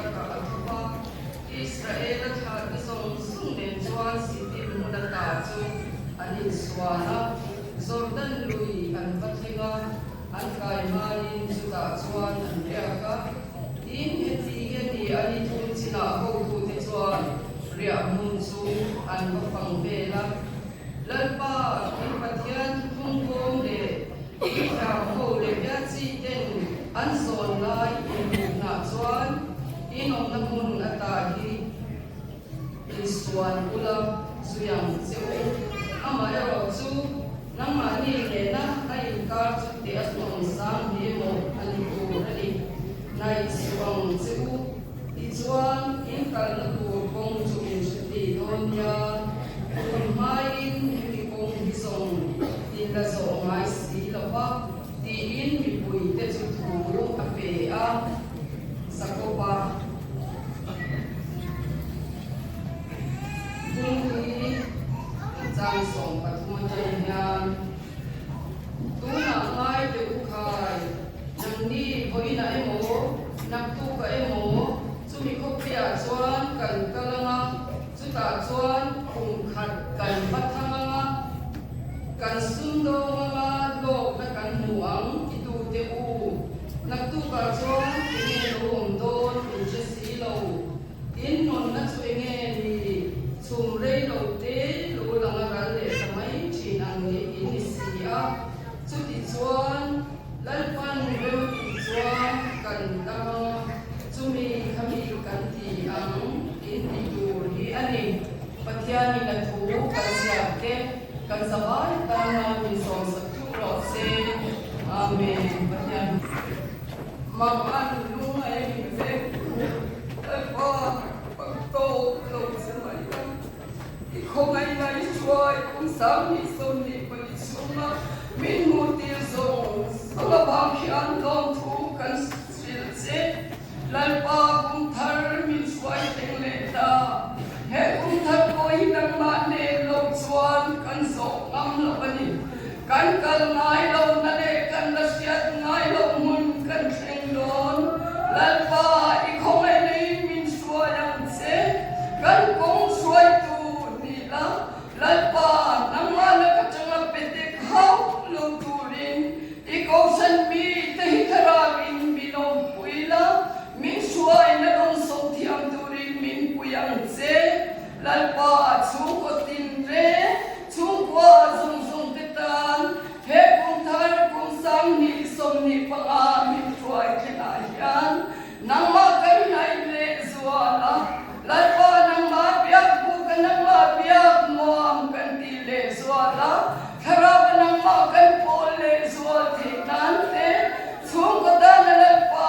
taka athupa Israel tha isong sungnen chuan sitim munata chu anin swana Jordan lui an pathinga an kai main chuta chuan an riaka in heti ani thun china ho thu te chuan ria mun chu an pang bela lalpa in Pathian thung gom le ika ho le ya chi ten an son lai in na chuan in om na mun ata hi iswan ula suyang cheu amaya ro chu nang mani le na ai ka chu te asong sang ni mo ani ko ani nai suang cheu i chuan in kal na ku kong chu in ti don ya kun mai in hi kong hi song in la so ngai si la pa ti in mi pui te chu thu a pe a sakopa Kuni Zang Song Pathian Yan Tuna Ngai Te Ukai Nang Ni Hoina Emo Naktu Ka Emo Sumi Kopia Chuan Kan Kalanga Suta Chuan Kumthar Kan Pathanga Kan Sundo Nga Lok Na Kan Muang Itu Te U Naktu Ka Chuan Ine Rum Don Inche Silo In Non Na Chu Ine Ni Sum rei lo te lo lang ran le tamai chin ang ni inisia chuti chuan lalpan reu ti chuan kan ta chumi khami kan ti ang in ti tur hi ani Pathian ni na thu kan sia te kan sawai ta na ni som sak thu ro se amen Pathian ma an lu ai ni ve pa to lo se mai không ai lại chơi cũng sáng đi xuân đi bơi xuống mà mình muốn tiêu dùng sao bao khi ăn lawm thu cần sẽ lại ba cũng thar mình xoay tiếng lệ ta hết cũng thar coi đang mạn nề lawm xuân cần sổ ngắm là bani cần cần ngay lawm na để cần là siết ngay lawm mun cần reng đón lại ba không ai lấy mình xoay ăn sẽ cần cũng xoay lalpa nangmana kachanga pete khau lo turin ikosan mi te tharabin binom puila min suai na dong so thiam turin min puyang che lalpa chu kotin re chu kwa zong zong te tan he kumthar kum sam ni som ni panga min tuai khena hian nangma kai nai le zuala lalpa nangma piak bu kanangma piak moam kan ti le zuala kharab nangma kan pol le zual the nan te chung ko da na lalpa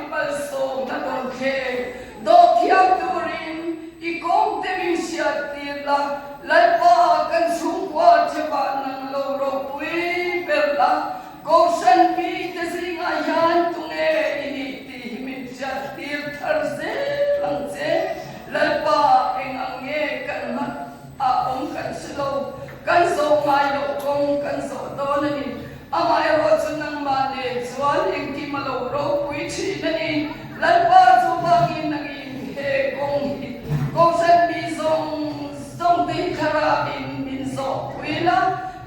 ipal som na don khe do thiam turin I kong te min sia tirla lalpa kan chung kwa cheba nang lo ro pui perla Kohhran mi te singa yan tunge ini ti min sia tir thar se lang se lalpa eng ange kan mat a om kan silo kan so mai lo kong kan so don ni amai ro chunang ma ne chuan eng ki ma lo ro pui chi na ni lalpa chu bangin nangin he kong hi Kohhran mi zong te kharabin min so puila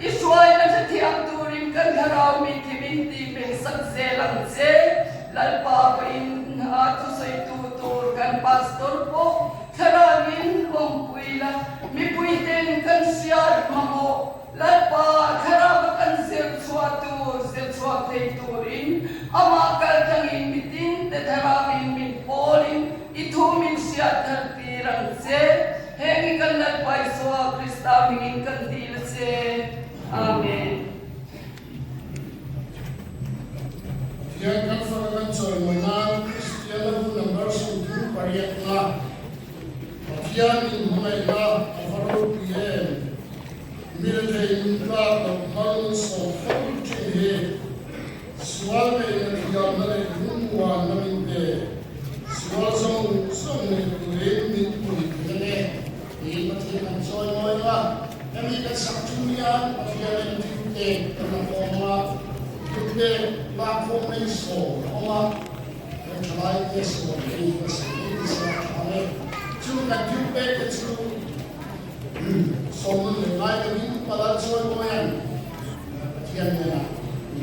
Israel na sa thiam turin kan harau mi timin ti men sak se lang se lalpa pa in tu sai tu tur kan pastor po tharangin om puila mi puiten kan siat mamo lalpa kharab kan sel chua te turin ama kal tangin mitin te tharangin min polin itu min siat tirang se hengi kan lalpa iswa Krista mingin kan til se Amen. Yang kan farangan soal menang Kristian lagu nomor 7 pariat lah. Pathian in mulai lah avaru pien. Military minta bermalu so full ceh. Sual yang dia mulai rumah namin de. Sual song ni kulit min kulit ni. Ini Pathian soal mulai lah. Kami kan saktunya Pathian yang dalam forma kita lakukan so, forma yang lain esok ini chu ka chu pe ke chu som le ngai ka min pala choi ko yan Pathian ya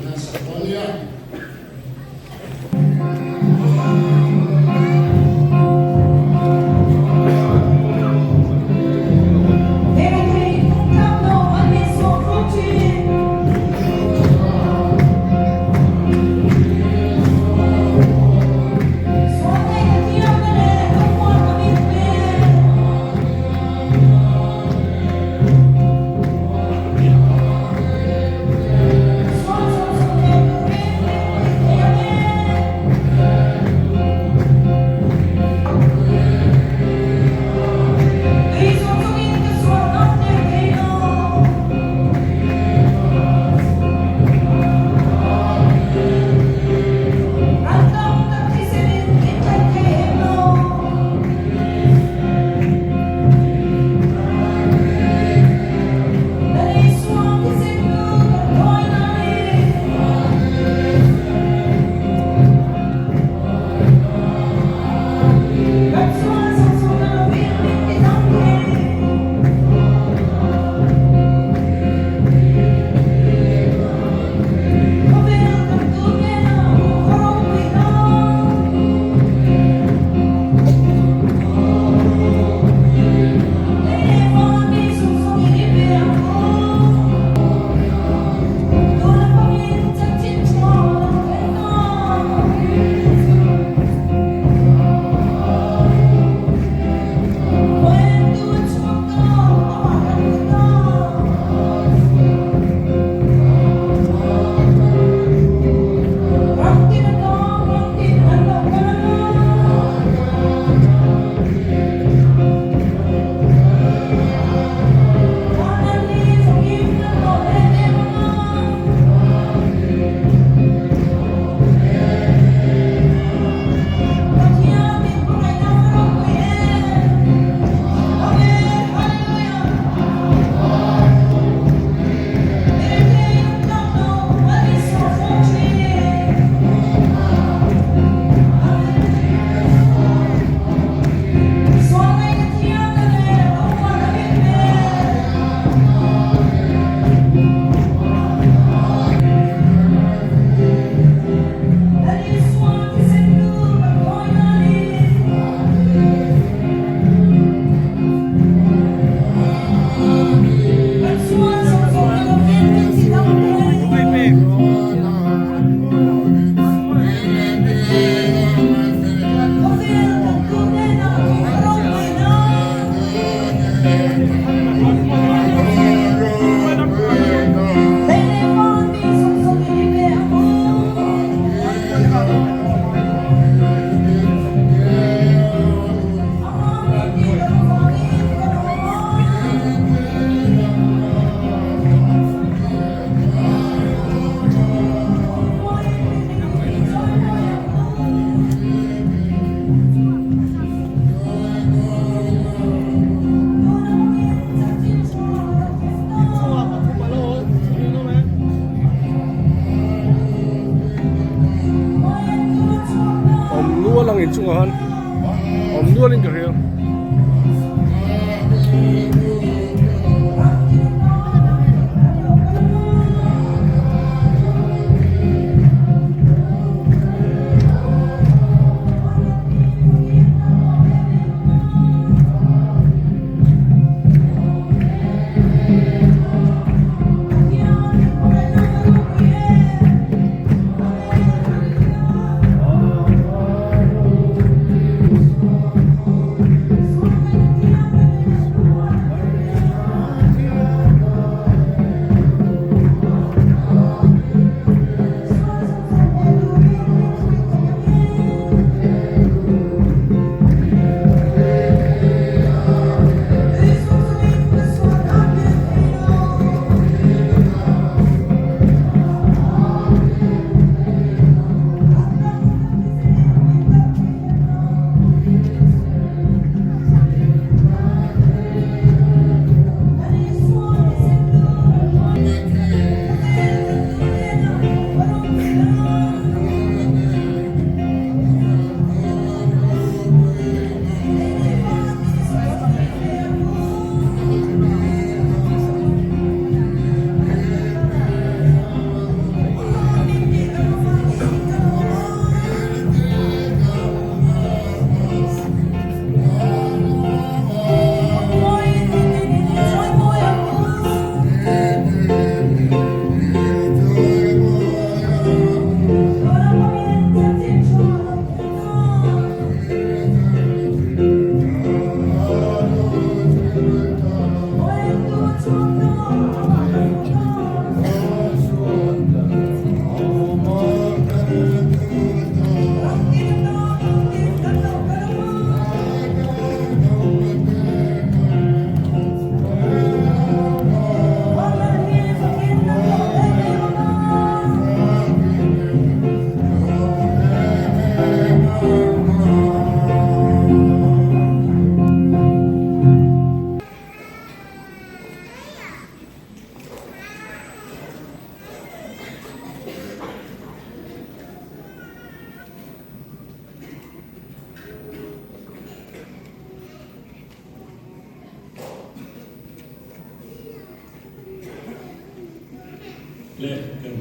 na Saron ya Kohhran nual in ka riau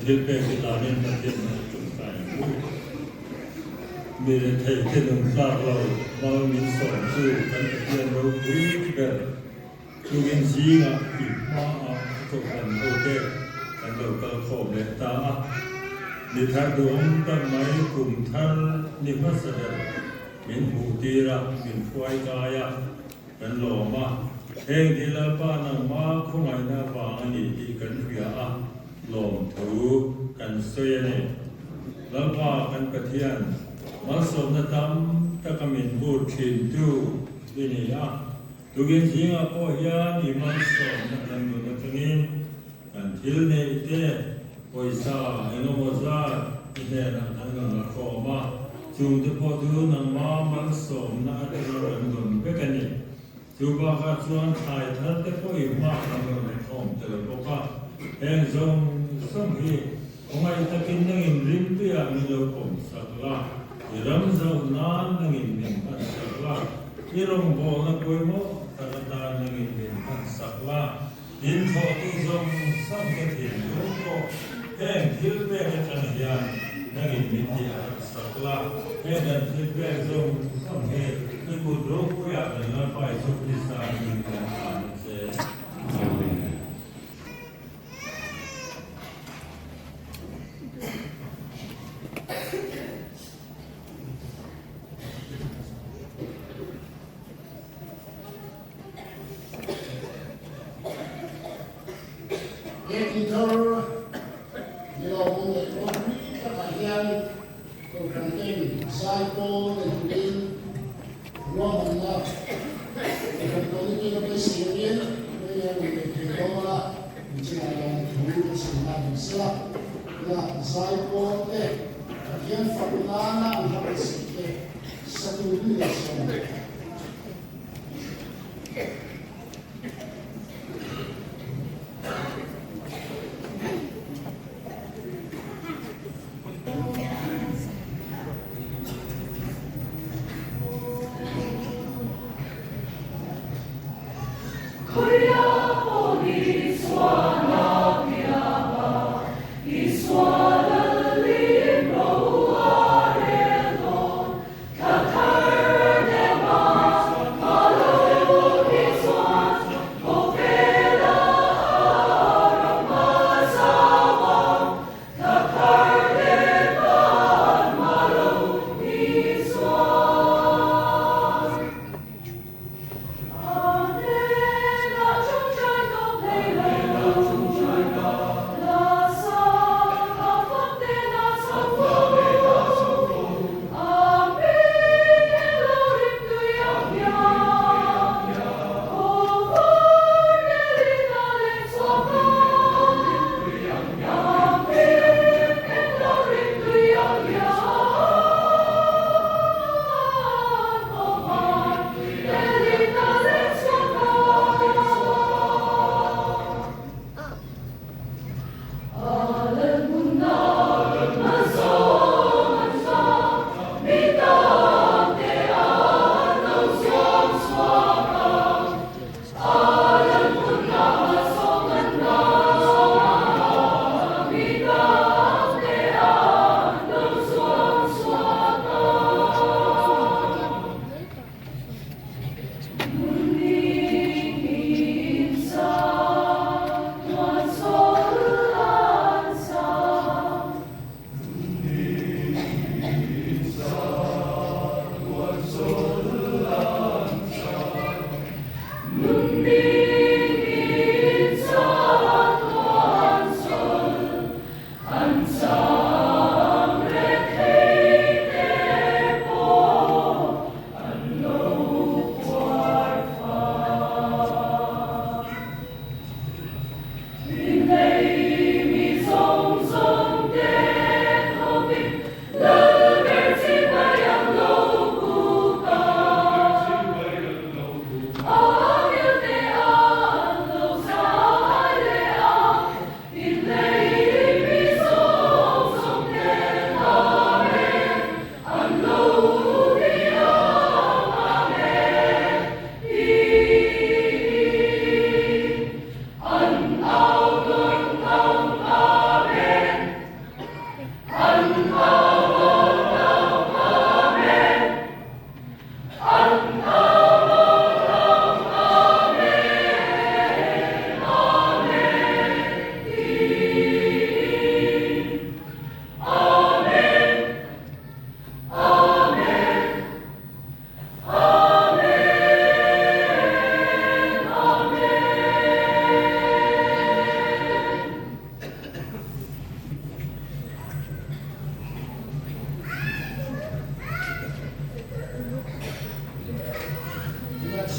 ทิพย์เป็นลาเล่นประเทศมาจุดใจมีไทยที่หนึ่งคลาดเรามามีสองชื่อกันเรียนรู้วิธีแบบคือเงินซีงอ่ะอีกมาทุกคนโอเคกันเราก็ขอบเลยตานิทานดวงต้นไม้กลุ่มท่านนิมัสเดมินหูตีระมินควายกายกันหล่อมาเฮงที่ละป้านังมาคงไงนาบางอันนี้ที่กันเหียหล่อถูกันเสียเนี่ยแล้วป้ากันกระเทียนมาสมนธรรมตะกมินบูดชินจูที่นี่ตุกินสิงห์พ่อเฮียมีมันสมนักนั้นอยู่ในตรงนี้กันทิลเนเต้โอยซาเอโนโมซาที่เนี่ยนักนั้นก็มาขอมาจูดพอดูนังมามันสมนักเรื่องเงินเพื่อกันนี่จูบาขาชวนไทยท่านแต่พออีกมากนังก็ไม่ท่องเจริญบอกว่าเองทรงสมเหตุของไอ้ตะกินนั่งอินริมเปียมีโลกมสักละรำเจ้านานนั่งอินริมพันสักละยี่ลงบ่อนักบวยโมตะตานั่งอินริมพันสักละยินทอตุจงสังเกตเห็นโลกแห่งทิลเบกจันยานนั่งอินริมเปียสักละแห่งนั้นทิลเบกจงสังเกตที่บุตรโลกอยากจะนับไปสุขที่สามมีการอ่านเสียKumthar lawm le Kohhran Pathian Kohhran Saron hnen rawh hmanna kan toni ke pe singin ne ya ne ke dora nisela ya nisela nisela na Saron Pathian farulana ang sikhe satu ni sama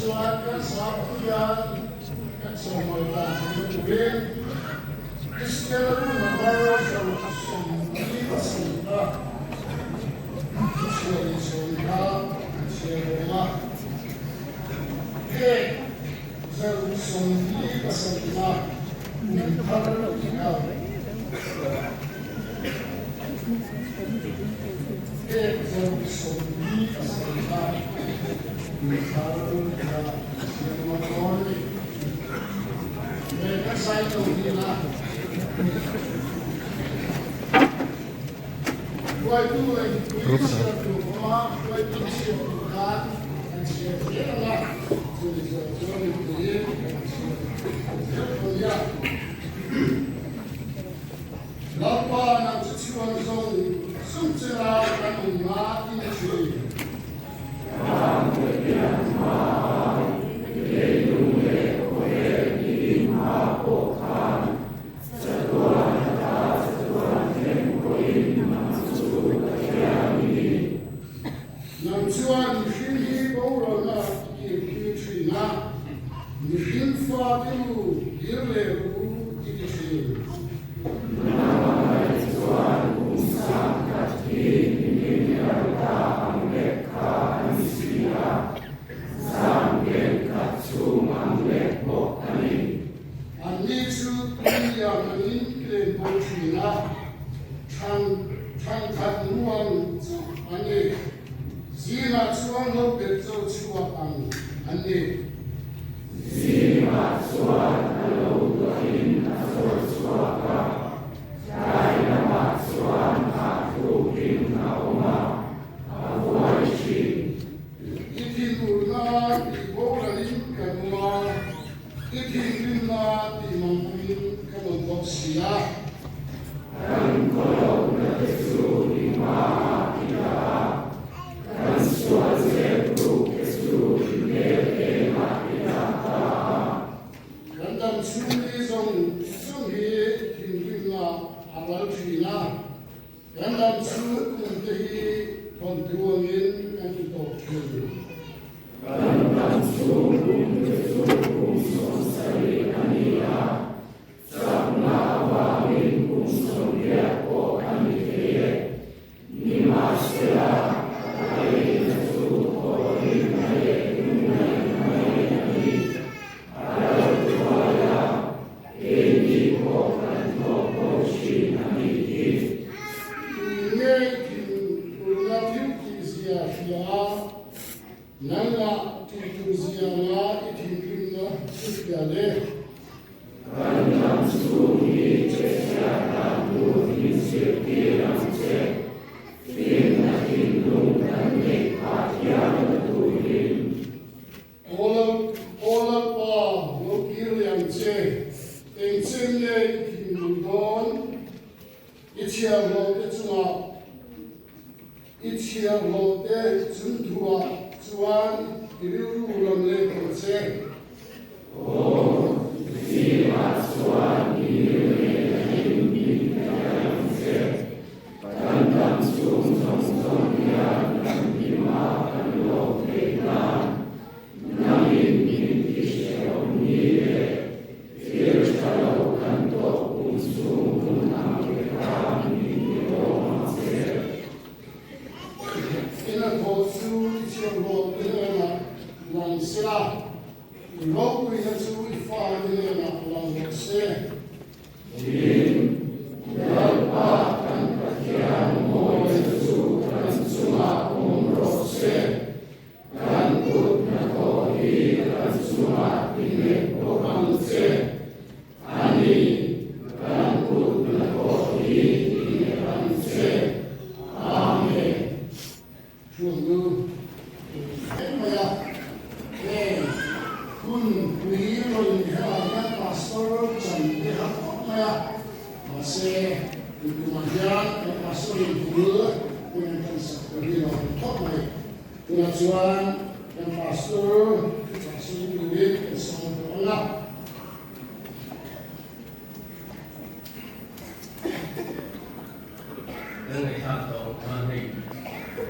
suat kan sapian kan semua turin Kristian nomor sembilan sembilan sembilan sembilan ke sembilan sembilan Lapa nak cucian zong, sumcera kan mati cuci. Nam cuan ni bau na ni cuci na, ni hinfa tu irle u cuci.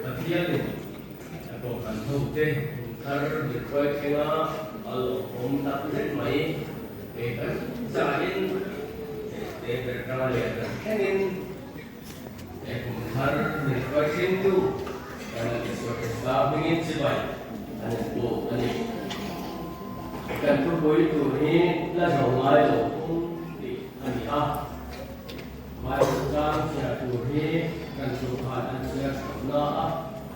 Pathian, Kohhran, thar được quay khéo alo om tập rất mấy để cái gia đình để ra liền cái nên để cùng thar được quay khéo tu karena sesuatu sebab ingin sebaik ada tu tadi kan tu itu ni lah orang lain tu di ani mai sekarang saya tu ni kan Tuhan saya sebenarnya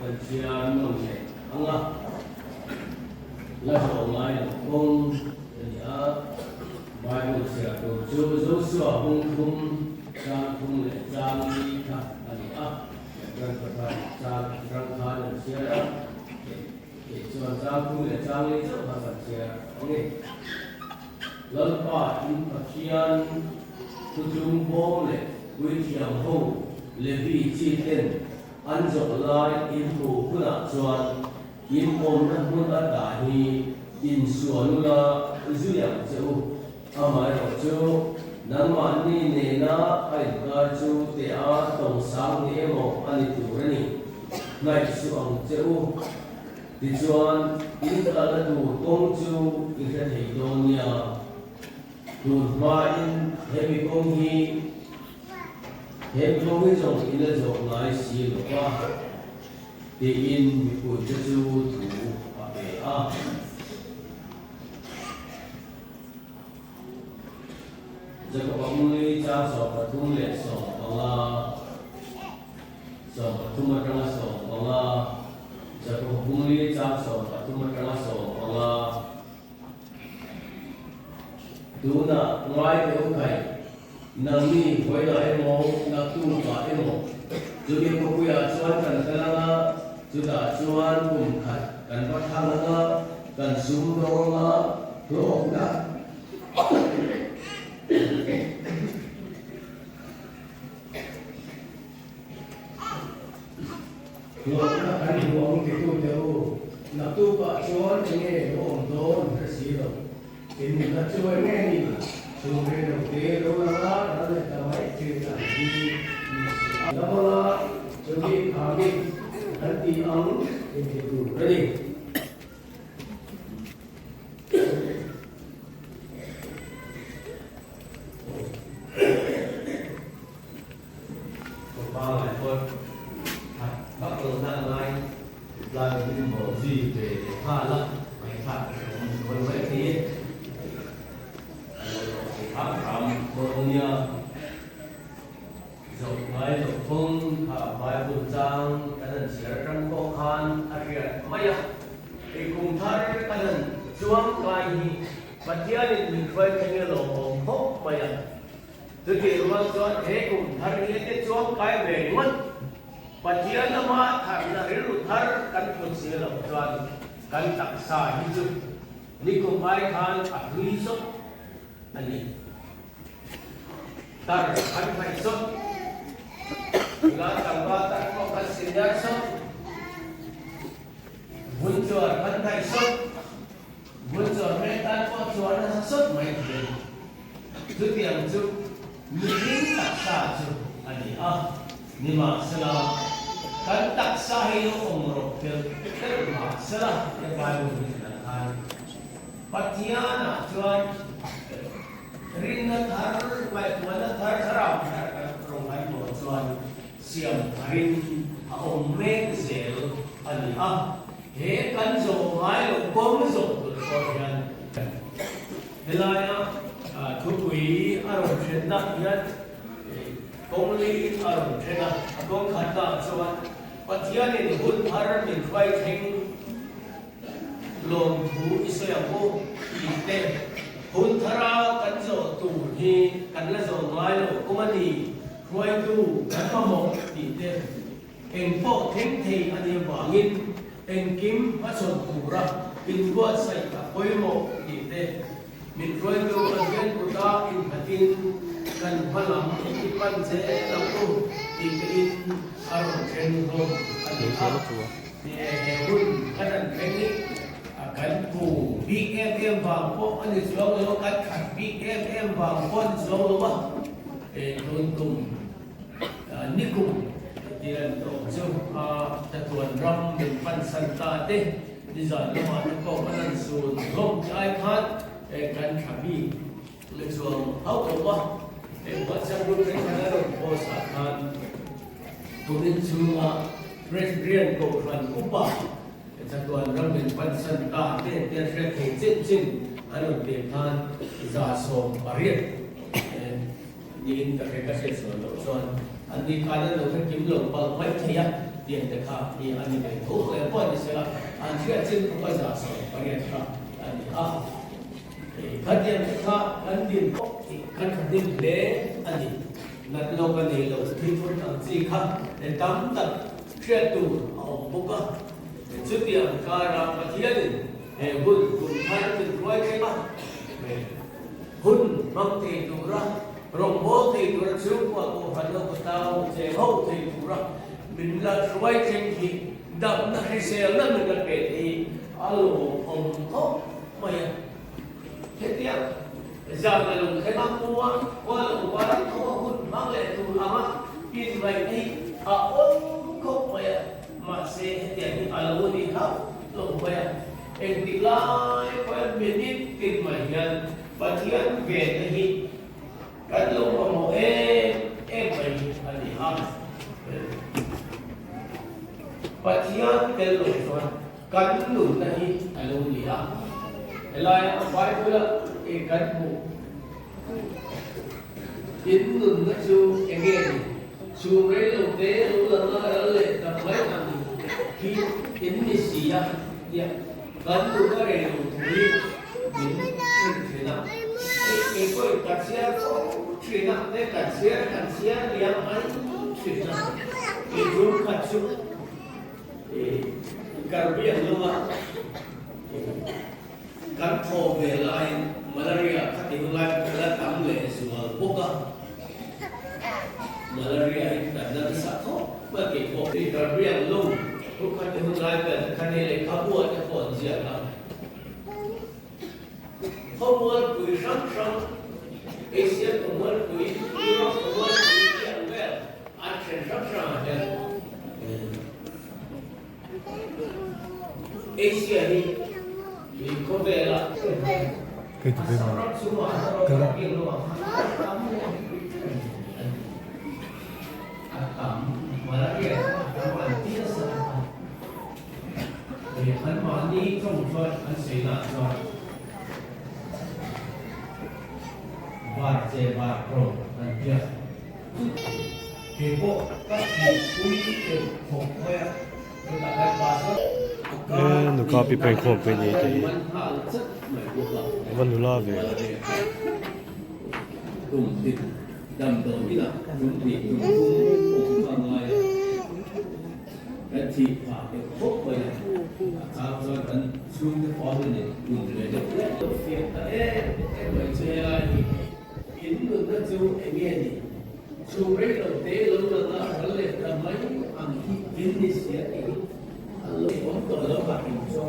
kan saya mengenai angah lah orang lain pun jadi mai saya tu jauh suah pun sang pun le sang ni kan ani dan perkara rangkaian sejarah, soal campur dan cangli itu bahasa sejarah. Okey, lepas Pathian ujung boleh, yang ho lebih tlen, anjok lai info pula soal info pun ada ni insuanula yang jauh, amai jauh. Nama ni nena ai garju te a tong sang ni emo ani turani ngai suang jeu di chuan in kala tu tong chu in ra thei donia tu ma in hemi kong hi jong in la jong ngai si lo wa ti in mi pu chu tu a pe a Jika pemulih jasa bertumbuh Allah, jasa bertumbuh Allah, jika pemulih jasa bertumbuh Allah, duna mulai berukai, nami boleh emo, naktu tak emo, jadi popuya cuan kan kelana, juga cuan kumthar, kan Pathian kan sumber rawh Kita kan buang itu jauh. Nak tu pak cuan ini orang don bersih. Ini nak cuan ini. Sumber dokter orang ada tamai cerita di. Nama jadi kami nanti ang itu. Ready? Kepala ekor. Bắt đầu ra là những bộ gì để pha lẫn máy pha còn mấy thế pha làm bộ nia rộng máy rộng phong hạ bài bùn trang cái lần xé trong Kohhran akhir maya thì cùng thar cái lần chuông cái Pathian mình phải cái lawm hốc maya từ khi mà chuông thế cùng thar cái chuông cái về mất Pathian nama thar na rilu thar kan nisela chuan kan taksa hi chu ni ko mai khan hruai so ani thar kan phai so ga tamba tak ko kan sinjar so bunjor kan thai so bunjor me tan ko chuan na so mai chu tiang chu ni taksa chu ani ni nisela kan taksa hiyo umrokil nisela yang baru dikenalkan Pathian cuan rin thar baik mana thar sarap rawh mo cuan siam rin me zel ani he kan zo mai lo kom zo tu Kohhran helaya thupui aron thenda yan Komli aron thena akong khata chuan Pathian in hun thar min vai theng lawm thu isaya ko ite hun thara kan zo tu hi kan la zo ngai lo kumani hruai tu kan mo ite eng po theng thei ani wangin eng kim ma son pura in buat sai ka koi mo ite min hruai tu an uta in Pathian kan malam ipan saya lalu in aron reng ani hehun kanan reng akan pu big vang po ani suang lo kan big vang po suang lo ba tuntung nikum tiran to so tatuan ram min pan santa te đi dọn nó mà nó có cái lần xuân không ai khác cần chuẩn bị lên xuống hậu đầu quá vẫn sẽ luôn cái này là có sản phẩm cũng nên chung riêng của phần cũng bảoจะตัวเราเป็นวันสันตาเตี้ยเตี้ยเรียกเหตุจริงอันนั้นเป็นท่านจะส่งปริญยินกับเอกชนส่วนอันนี้การเราเป็นกิมหลงบางไม่ใช่เตียนแต่ข้ามีอันนี้เป็นทุกข์เลยพอจะเสียอันเชื่อจริงก็จะส่งปริญข้าอันนี้ขัดเตียนข้าขัดดินขัดดินเละอันนี้นัดโลกันนี้เราที่ทุนอันที่ข้าในตั้มตั้งเชื่อตัวเอาบุกจุดเดียวการปฏิบัติหุ่นไทยเป็นร้อยใช่ไหมหุ่นบางทีดูระรงโบทีดูระซึ่งว่าโอ้ฮันโลกตาเจ้าทีดูระบินละร้อยเช่นที่ดับนักเสียนั่นมันก็เป็นที่อารมณ์ของเขาไม่เห็นยังจะมาลงแค่บางตัวว่าลงว่าเขาหุ่นบางเลยดูอามากินไปที่อาอ้นเขาไม่masih tiada alau di kau, lupa entilai pada minit kemahian Pathian veng ni, kalau mau bayi ani Pathian kalau tuan kan lu nahi alau liha, elai apa pula kan mu, ini tu engage, sumber lu deh lu lama le, tapi mana khi đến nisela ya gần đủ cái này đủ thứ đến chuyện nào cái coi cả xe có chuyện nào đấy cả xe liang ấy chuyện nào cái chúng cả chúng cái biển luôn mà cái thổ về lại malaria cái điều lại là tắm lệ sửa bốc á malaria hiện tại là sát thổ và cái thổ thì cái biển luônทุกคนจะหุ่นลายเป็นคันนี้เลยขบวนจะฝนเสียครับขบวนคุยซ้ำๆเอเชียขบวนคุยยุโรปขบวนคุยเรื่องแบบอันเช่นซ้ำๆเนี่ยเอเชียนี่มีขบวนละCái tụi bên này cái đó anh mà đi không cho anh sẽ là cho và chế và pro anh kia cái bộ các cái quý cái hộp quay người ta hay bà rất nó có bị bệnh khổ bệnh gì thì vẫn lo về cùng thịt đầm đầu như là đúng thịt đúng cùng vào ngoài cái thịt và cái hộp quay sao cho anh xuống cái phó này dùng để được đấy việc đấy em phải chơi lại kiến được nó chú em nghe gì chú rất đầu tế lâu là nó lên là mấy ăn khi kiến đi xé thì lúc bóng tội nó bạc hình cho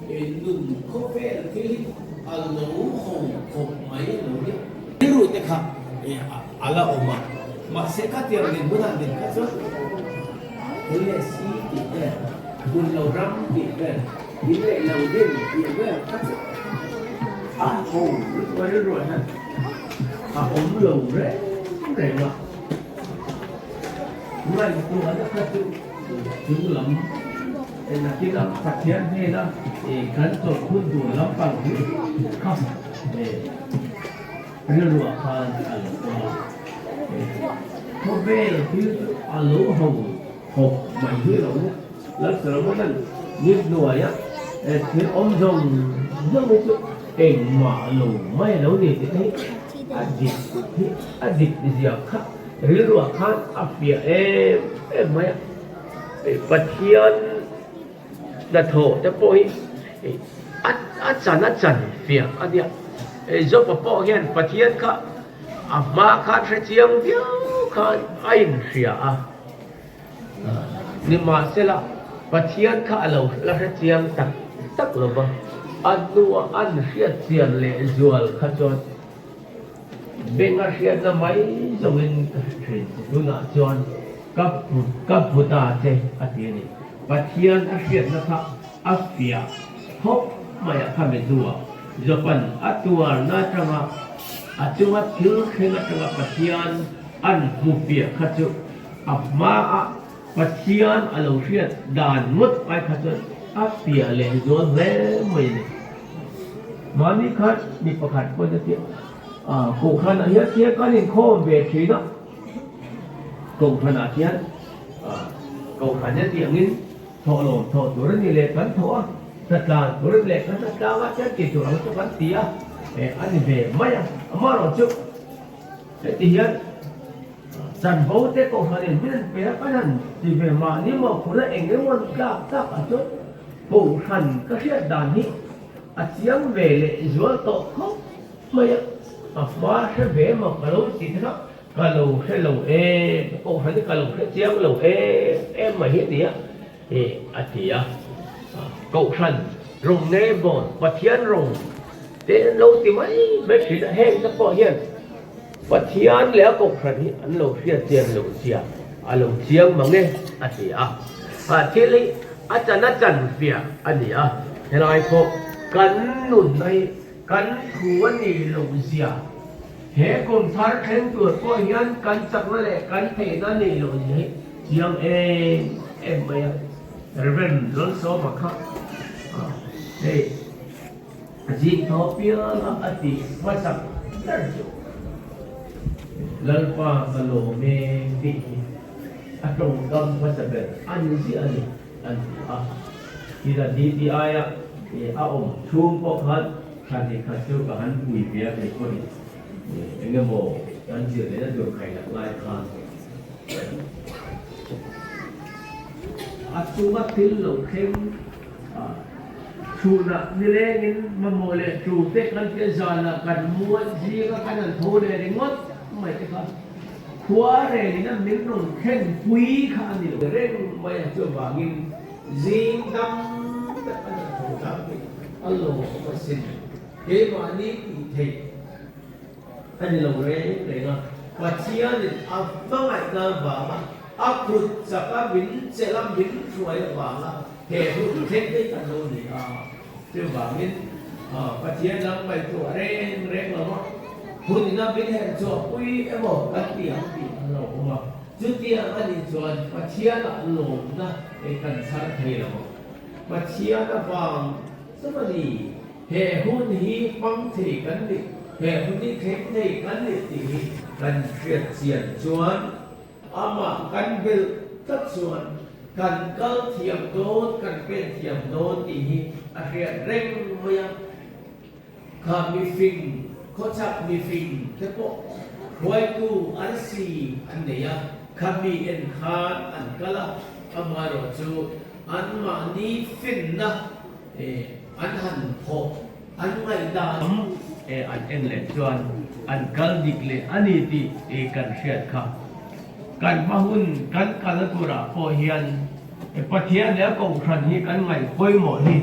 em đừng có vẻ là cái lawm hồng mấy lawm đấy cái rồi thì khác ala oma mà sẽ cắt tiền đến bữa nào đến cắt rồi cái này xí thì đấy buồn lầu rắm thì về những lệ lầu đêm thì về cắt hồng qua đây rồi ha ống lầu rẽ mà này tôi nói là cắt chúng lắm là cái đó Pathian hay đó thì cán tổ quân đủ lắm bằng không để đưa lụa hơn có về là cái lỗ hồng hộp mảnh dưới lỗ nhá lớp sờ nó vẫn như đùa nhá thì ông rồng rất là chút cảnh mà lỗ mấy lỗ gì thì thấy dịch gì khác đưa lụa khác áp phía em mấy Pathian là thổ cho bôi ắt chắn phía anh đi giúp bà bỏ hiện Pathian cả mà khác sẽ chiang tiêu khác anh phía nhưng mà sẽ là Pathian cả lâu là sẽ chiang tắc lâu ba anh nuôi anh sẽ chiang lệ dual khác chọn bên anh sẽ là mấy dòng in chuyện đúng là chọn cấp phụ ta thế anh đi này Pathian asyik nak afia hok maya kami dua japan atua na tanga atua kil kena tanga Pathian an mufia katu apma Pathian alausiat dan mut ai katu afia le zon le mai mani kat ni pakat pun dia Kohhran ayat dia kan in kau beri nak Kohhran ayat Kohhran dia ingin thọ turun ni lekan thọ thật là turun lekan thật là macam kita orang tu kan dia ani be maya amaro cuk tiyan san bau te Kohhran ni min pe kanan di be ma ni mo pula engel mon ka ajo Kohhran ka sia dan ni asiang be le zual to ko maya afwa se be mo kalau tidak kalau hello Kohhran ni kalau siang lo mà hiện dia atia Kohhran rong ne bon Pathian rong te lâu thì mấy bé sĩ đã hẹn các cô hiền Pathian lẽ Kohhran hi anh lâu xia tiền lâu chiang mà nghe atia thế lấy chân phía anh thế này cô cắn nụn này cắn thua ni lâu xia hệ cùng thar khen tuổi cô hiền cắn chắc nó lẽ cắn thế nó ni lâu gì chiang em bây Reverend lớn số mà khác đây gì thọ bia là ati phát sắc lần qua cái lô mê đi trong tâm phát sắc bên anh gì anh thì là đi ai thì ông chuông bốc hết thành thì khát chiếu cả hắn bùi bia thì coi anh em bộ anh chị đấy là được khai đặt lại khan atu matil lo khem chuna nile ngin mamole chu te kan ke zala kan muan ji ka kan tho le ringot mai te ka khua re ni na min rong khen pui kha ni lo reng mai chu wangin jing dam ta kan tho ta ki allo pasin he ma ni ti thei ani lo re nga Pathian ni afangai na ba Akut saka bin selam bin hruai vang he hu khen dei kan lo ni chu wangin Pathian lang bai tu reng lo hun na bin he chu pui emo kan tiang ti lo ma chu tia ani chuan Pathian lo na kan sar thei lo Pathian vang samani he hun hi pang thei kan ni he hun ni khen thei kan ni ti kan khiat chian chuan ama kan bel tất xuân kan kal thiam đốt kan pen thiam đốt thì akhir reng moya kami phình khó chặt mi phình thế bộ quay tu ăn si ăn này kami en khan ăn kala amaro chu ăn mà ni phình na ăn hàn phô ăn ngày đàn ăn en lệ chuan ăn kal dik lệ ani ti kan siat kha kan mahun kan kalatura po hian Pathian le Kohhran hi kan ngai poi mo hi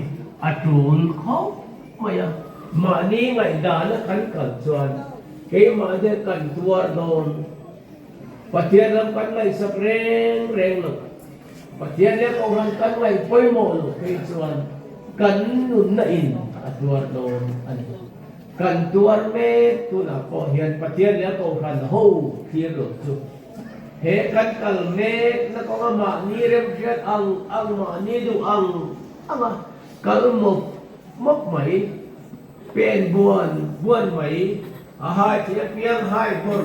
atul kho maya ma ni ngai da na kan chuan ke ma de kan tuar don Pathian lam kan ngai sak reng lo Pathian le Kohhran kan ngai poi mo lo ke chuan kan nun na in atuar don ani kan tuar me tu na po hian Pathian le Kohhran ho thir lo chu he kan kalme na ko ma ni rem jet ang ma ni du ang ama kalmo mok mai pen buan mai hai thi piang hai bor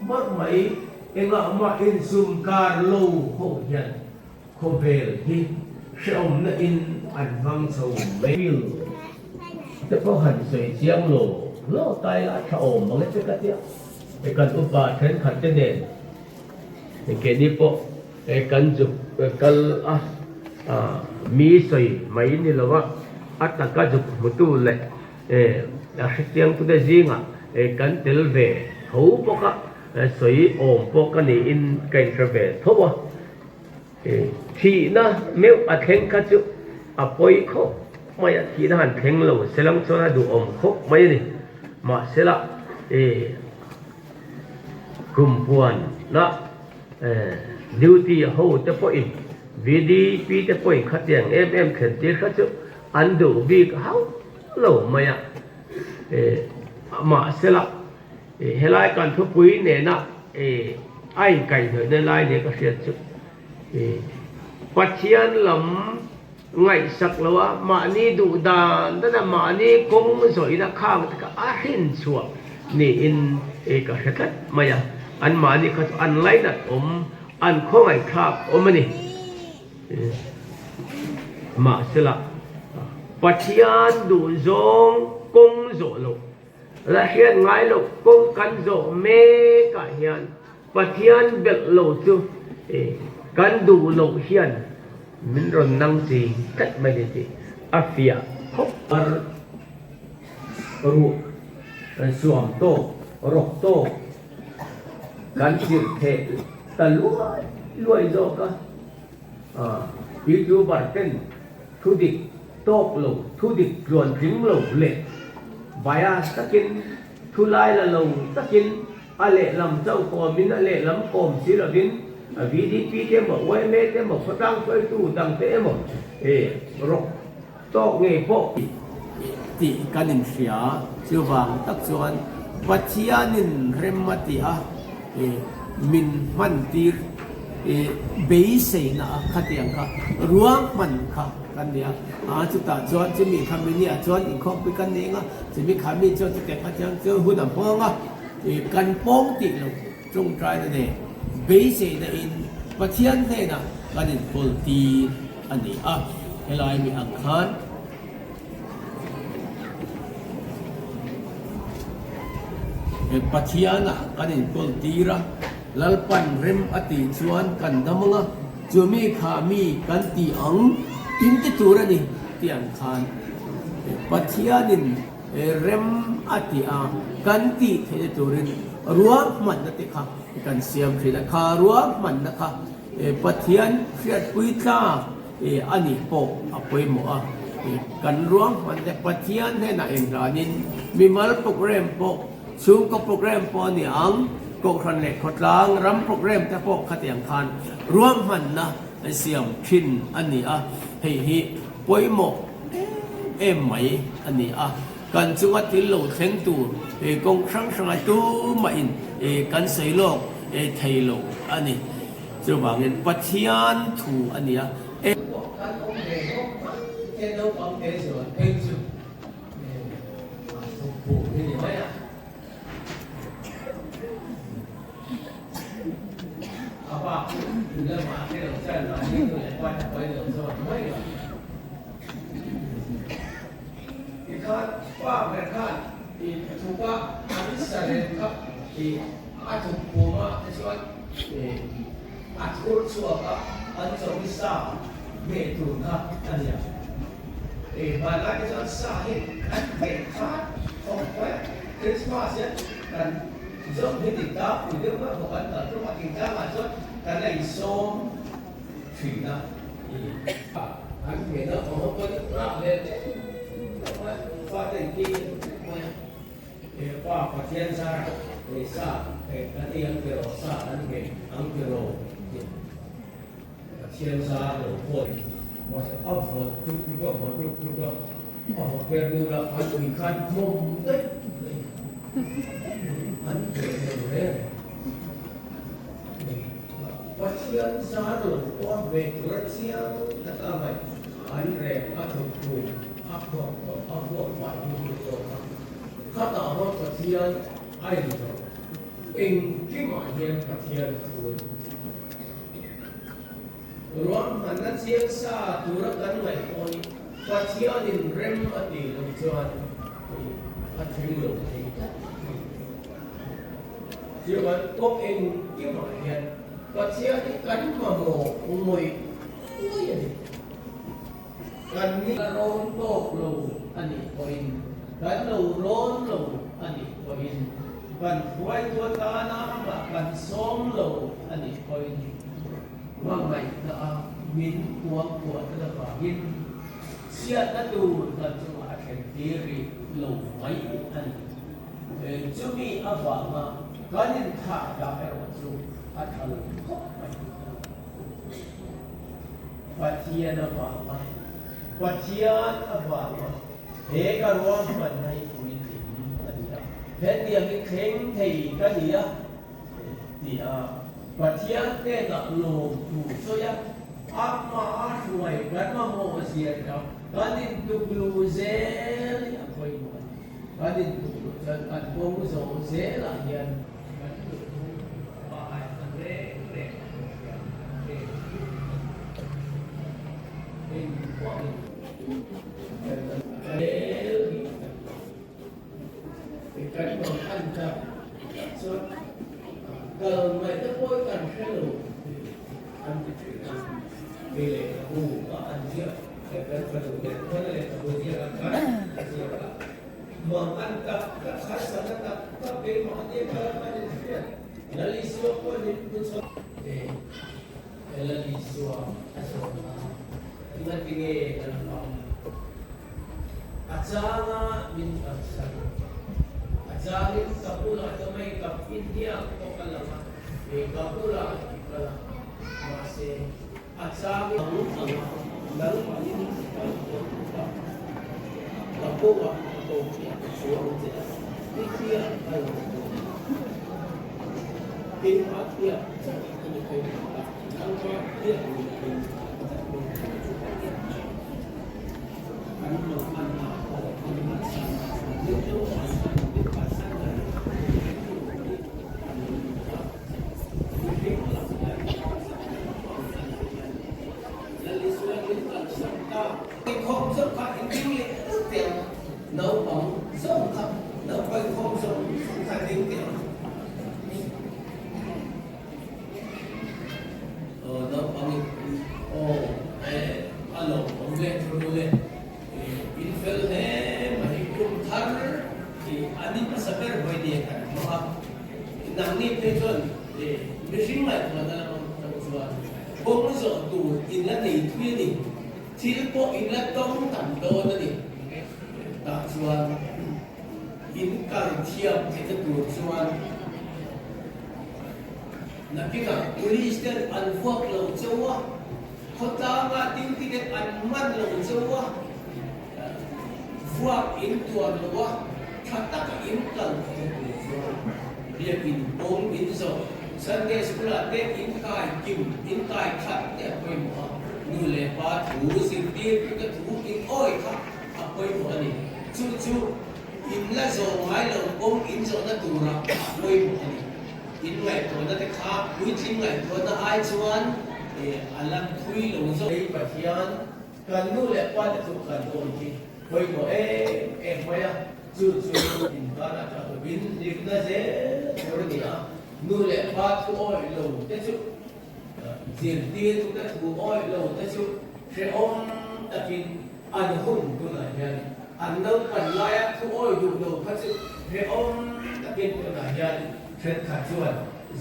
mok mai enga ma in sum kar lo ho yan ko bel hi shom na in an vang so bil te ko han sei chiang lo tai la thaom mang te ka tia e kan upa then khat te den cái đi bộ cần dục cần mi sợi mấy như là vậy tất cả dục một tu lệ là tiếng tu để gì ngà cần til về thấu bộ cả sợi ổn bộ cái này in cảnh trở về thấu à thì na nếu khen cái chữ bôi khô mày thì nó hành khen lâu sẽ làm cho nó đủ ổn khô mấy này mà sẽ là cùng buồn nó duty hậu te po in vì đi pi te point khát tiếng em khen tiếng khát chút ăn đủ vì hao lâu mày à mà sẽ là hệ lại cần thu quý nè nè anh cảnh thời đây lại để có chuyện chút Pathian lắm ngày sắc lâu mà ni đủ đàn đó là mà ni công rồi là khang tất cả hin xua ni in cái hết tất mày à anh mà ni khát anh lấy đặt anh không ai khác ni mà sẽ là Pathian đủ giống công rồi lâu là hiện ngay lâu công căn rồi mê cả hiện Pathian biết lâu chứ căn đủ lâu hiện mình rồi năng gì cách mấy cái gì afia hop ru suam to rok to căn chữ thế ta luai rồi cả YouTube bản tin thu địch tốt lâu thu địch chuẩn chính lâu lệ vài takin thu lai là lâu takin lệ làm châu còn mình lệ lắm còn chỉ là đến vì đi pi thế mà quay mê thế mà phát tăng quay tu tăng thế mà rồi to nghề bộ thì cái nên xia chưa vang tác chuẩn Pathianin remati min man tir base na khatiang ka ruang man ka kania chuta chuan chimi khamini chuan in khop pi kan ninga chimi khami chuan te khatiang chu hunam ponga kan pong ti lo trung trai na ne base na in Pathian he na kanin polti ani helai mi ang khan Pathian na kanin polti ra lalpan rem ati chuan kan namanga chumi khami kan ti ang tin te turani tian khan Pathianin rem ati kan ti the turin ruang man na te kha kan siam thila kha ruang man na kha Pathian khiat puita ani po apoi mo kan ruang man te Pathian he na en ranin mimal program po chung ko program po ni ang Kohhran le khotlang ram program ta po khatiang khan ruang man na siam thin ani hi poimo em mai ani kan chunga til lo thleng tu kong sang sang tu ma in kan sei lok thei lo ani chu wangin Pathian thu ani kan ong le ho ke no pang te so thei chu pu ni mai apa sudah mati dalam jalan itu yang banyak dalam zaman mereka. Ikan apa mereka itu pak habis serentap atuk puma sesuatu atur suaka atur bisa betul nak ada. Malah kita sahih mereka sampai Christmas ya dan giống như thì ta phụ nữ mà một anh ở trong mặt tình ta mà cho cái này xôm thủy đó anh biết đó không có làm lên phát triển kia thì qua Pathian ra thì sa cái đi ăn kiểu sa ăn kiểu Pathian ra rồi vội mà sẽ ấp vội chút đó ấp quen như là anh bị khăn mông đấy anh về rồi Pathian ra rồi qua về Russia là ta vậy anh rèn áp dụng áp dụng phải như rồi khát nào nó Pathian ai rồi in cái mọi hiện Pathian rồi rồi mà nó diễn ra từ đó cái này coi Pathian in rem ở địa long chuan anh hiểu được thì chứ mà có em cái mọi hiện Pathian cái cánh mà mồ mùi vậy cánh như rôn tốt lù anh ấy coi cánh lù rôn lù anh ấy coi cánh hruai tua ta na và cánh xóm lù anh ấy coi vang này là min của tất cả min siat na tu na tu akan diri lù mấy anh Jumi apa kanin thar da erwatu atal Pathian vang Pathian vang he ka rawh man nei pui tim ania he dia ki kheng thei ka nia dia Pathian te na lawm tu so ya amma hruai kan ma mo sia ka kanin tu blu zel apoi mo kanin tu kan bong so zel hian cái còn ăn chậm rồi cần mấy cái bôi cần cái đủ ăn cái chuyện vì lệ là có ăn chưa cái phần đầu tiên có lệ là bôi chưa ăn cái gì cả mà ăn cặp các khách sạn các bên mà đi các bạn đi là lý do có những cái số để là lý do kita tinggi dalam acara minta satu acara kapula kami kap India ko kalama kapula kalama masih acara lalu paling kapula ko suara tidak dia kalau impact dia ini kalau dia không rất phải kinh nghiệm rất tiền nấu bóng rất thấp nấu quay không giống phải kinh nghiệm nấu bóng alo bóng lên rồi lên in fel he mai Kumthar thì anh đi pasal berbuat dia kan maaf nang ni pejon machine mai tu adalah tuan bong zo tu in la ni tu ni til po in la tong tam do na ni ta tuan in kar thiam ke tu tuan nakika police dan anfuak lo jawa kota ma ting ting an man lo jawa vuak in tuan lo kata in kan dia in bom in zo Sunday school ate in kai kim in kai khat te apoi mo nu le pa thu sin ti ka thu in oi kha apoi mo ani chu chu in la zo mai lo bom in zo na tu ra apoi mo ani in ngai to na te kha ui tin ngai to na ai chuan alam thui lo zo ei Pathian kan nu le pa te tu kan to ki poi mo mo ya chu in ba na ta bin dik na je or ni a nu le pa thu oi lo te chu tiền tiền chúng ta thu oi lo te chu se om ta kin an hun tu na yan an no pan la ya thu oi du lo pa chu se om ta kin tu na yan se kha chuan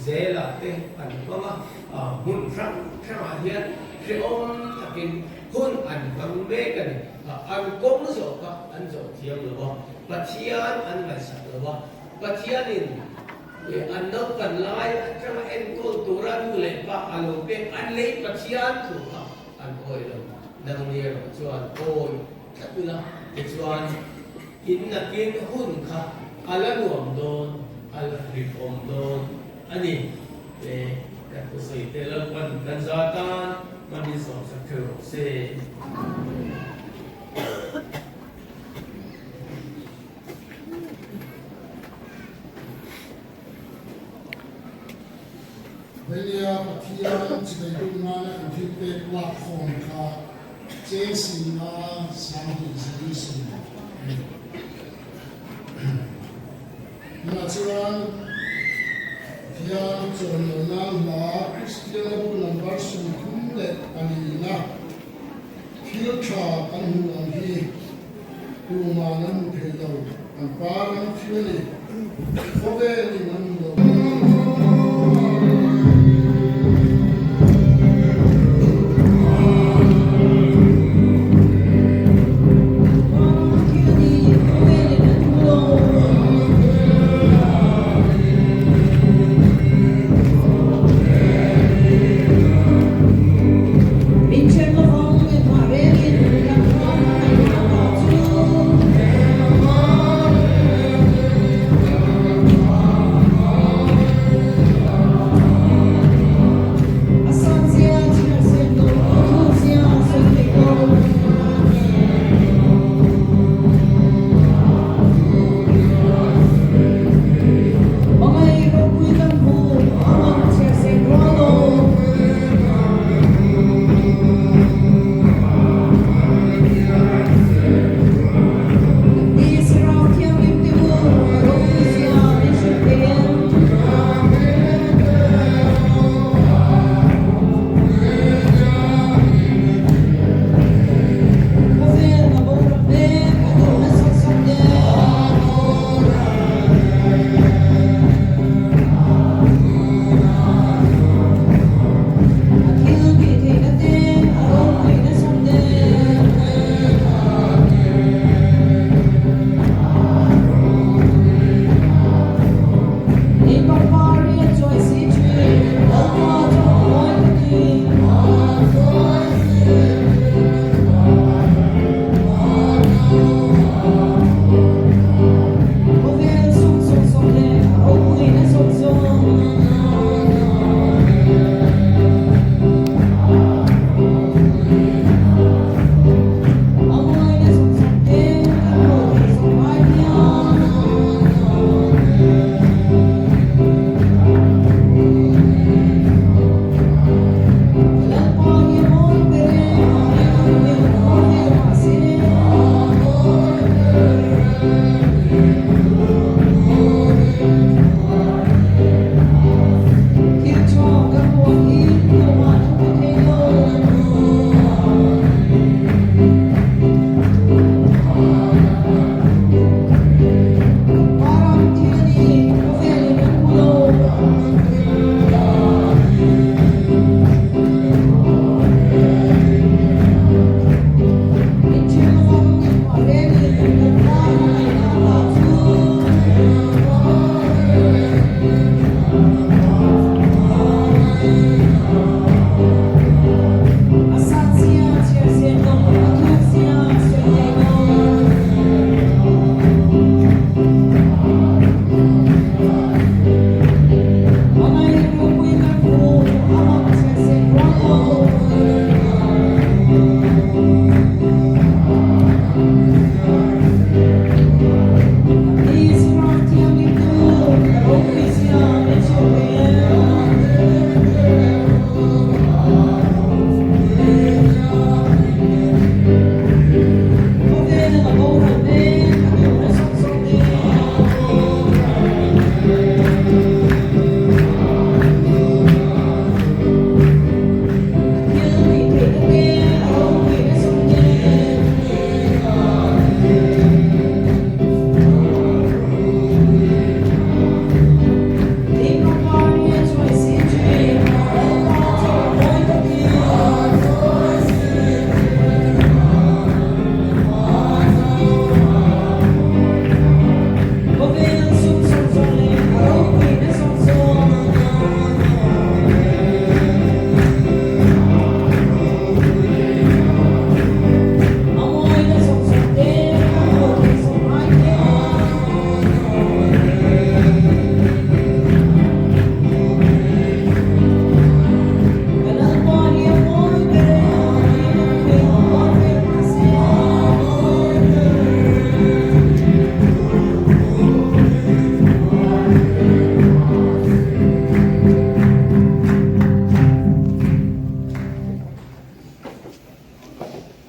zela te an ko ma mun sang sang a hian se om ta kin hun an bang be kan an kong zo ka an zo thiam lo Pathian an mai sa lo Pathian in an no kan lai chama en ko turan le pa alo pe an le Pathian thu ka an oi lo nang ni ro chuan oi tatula chuan in na kin hun kha ala nuam don ala reform don ani ka ko sei te lo pan kan za ta man ni so sa ko se Belia Pathian Chibai Dumana and Tipe platform ka chasing na Sahi Solution. Natural Pathian Chonona La Christian number Sunkumle Anina Filtra Anu Anhi Dumanan Pedo and Paran Fury Foveli Mando. In terms of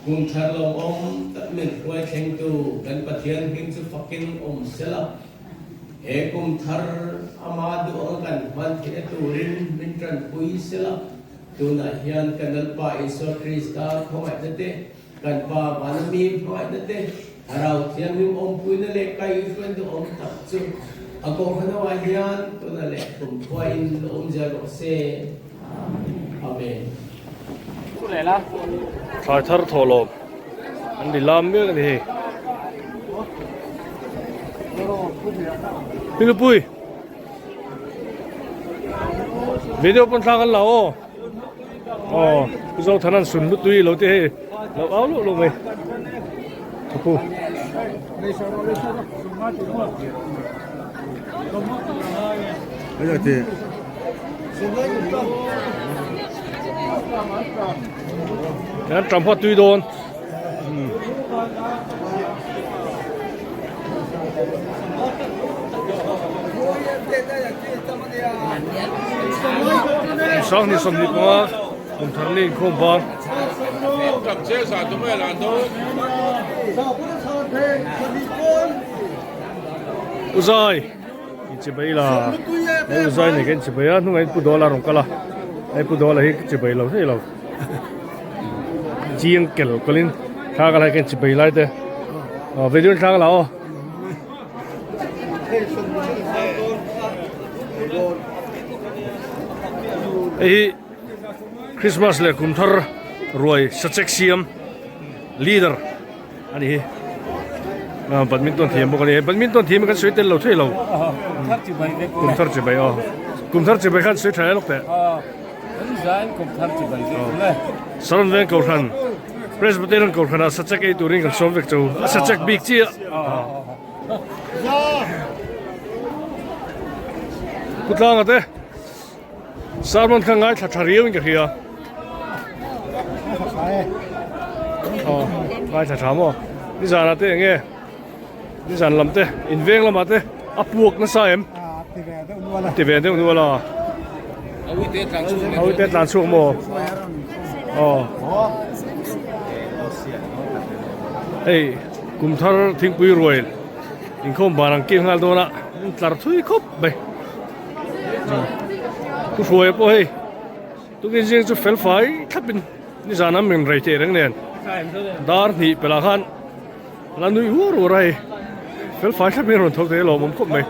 Kumthar lawm min hruai theng tu kan Pathian hing chu fakin nisela he Kumthar amadu kan man thine turin min tran pui sela tuna hian kanal pa Iso Krista khomai nate kan pa manami khomai nate harau thiang nim pui na le kai friend om tak chu ako khana hian tuna le kum khwain ja se amen thar thar tholo an di lam me ni pilupui video pon thang la o zo thanan sun lu tui lo te he lo au lo me thu bây giờ thì cái trầm hoa tùy đồn sáng thì sớm đi qua cùng thằng lên không vang gặp chế sản chúng mày làm thôi uzai chỉ bây là uzai này cái chỉ bây giờ nó ngay pu đô la rong cả ai pu đô la hết chỉ bây lâu thế lâu chiang kel colin thà cái này cái chỉ bây lại thế về đường thà cái nào ấy Christmas le Kumthar rồi sachek siam leader anh ấy badminton team bốc này badminton team kan suy tel lo thuê lo Kumthar chỉ bay Kumthar chỉ bay kan suy thay lộc thế Kumthar chỉ bay cái Saron veng Kohhran Presbyterian Kohhran sachek ei turing kan som vek chu sachek big chi putlang ate Saron khang ngai tha thariu in ka hia ngai tha thamo ni zana te nge ni zan lam te in veng lam ate apuak na sa em ti ve de nu la awi te tlan chu mo ei Kumthar thingpui roi in khom barang ki ngal do na tlar thui khop be ku roi po hei tu ke jing chu fel fai thapin ni zana min rei te reng nen dar ni pela khan la nui hu rai fel fai thapin ron thok te lo mom khop mai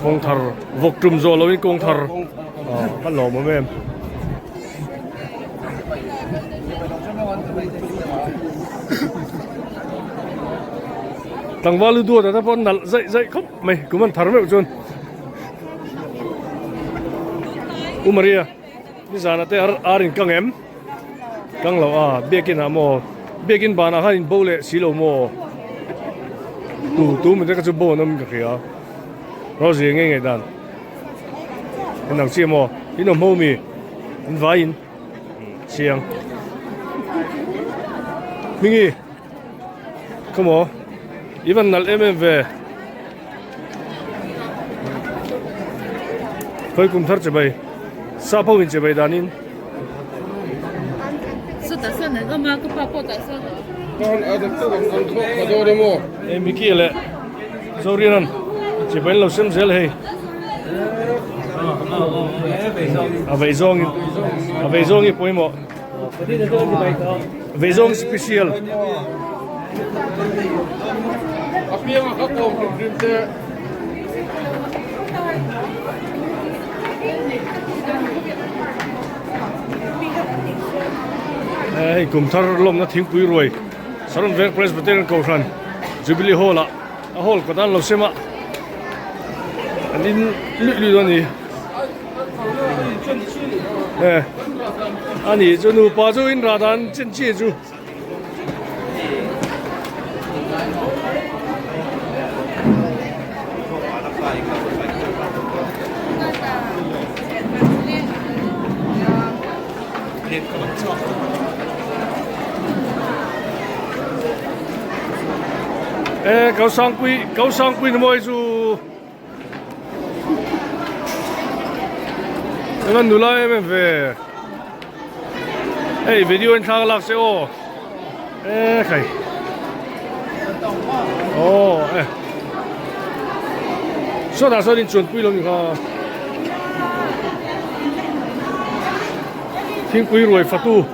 Kohhran vok trum zo lo in Kohhran kan lo mo mem tang walu du da pon nal zai khop mai kuman thar me chun umaria ni zana te arin kang em kang lo bekin amo bekin bana han bole silo mo tu mình cái chỗ bộ nó mình cái à rồi gì nghe nghe đàn cái nào xem mà cái nào mồm mi cái vải xiang mình đi come on even nal em về phải cùng thar chơi bay sao phong mình chơi bay đàn in sudah sana, kamu aku papa tak sana. con ở được tôi còn thuốc và tôi đây mua em bị kia lệ sau riêng ăn chỉ phải lâu xem dễ là về zong như bôi mọ về zong special ở phía mà các cô cũng tìm thế Kumthar lawm na thingpui roi Saron veng Presbyterian Kohhran Jubilee Hall hall ko dan lo sema anin lu do ni ani chu nu pa chu in ra dan chen chi chu câu sang quy môi chu cái nụ lai em về Hey, video in thang lạc sẽ ô. Ê, khẩy. Ồ, ê. Số đã số đi chuẩn quy luôn kha. Thiên quy rồi phát tu.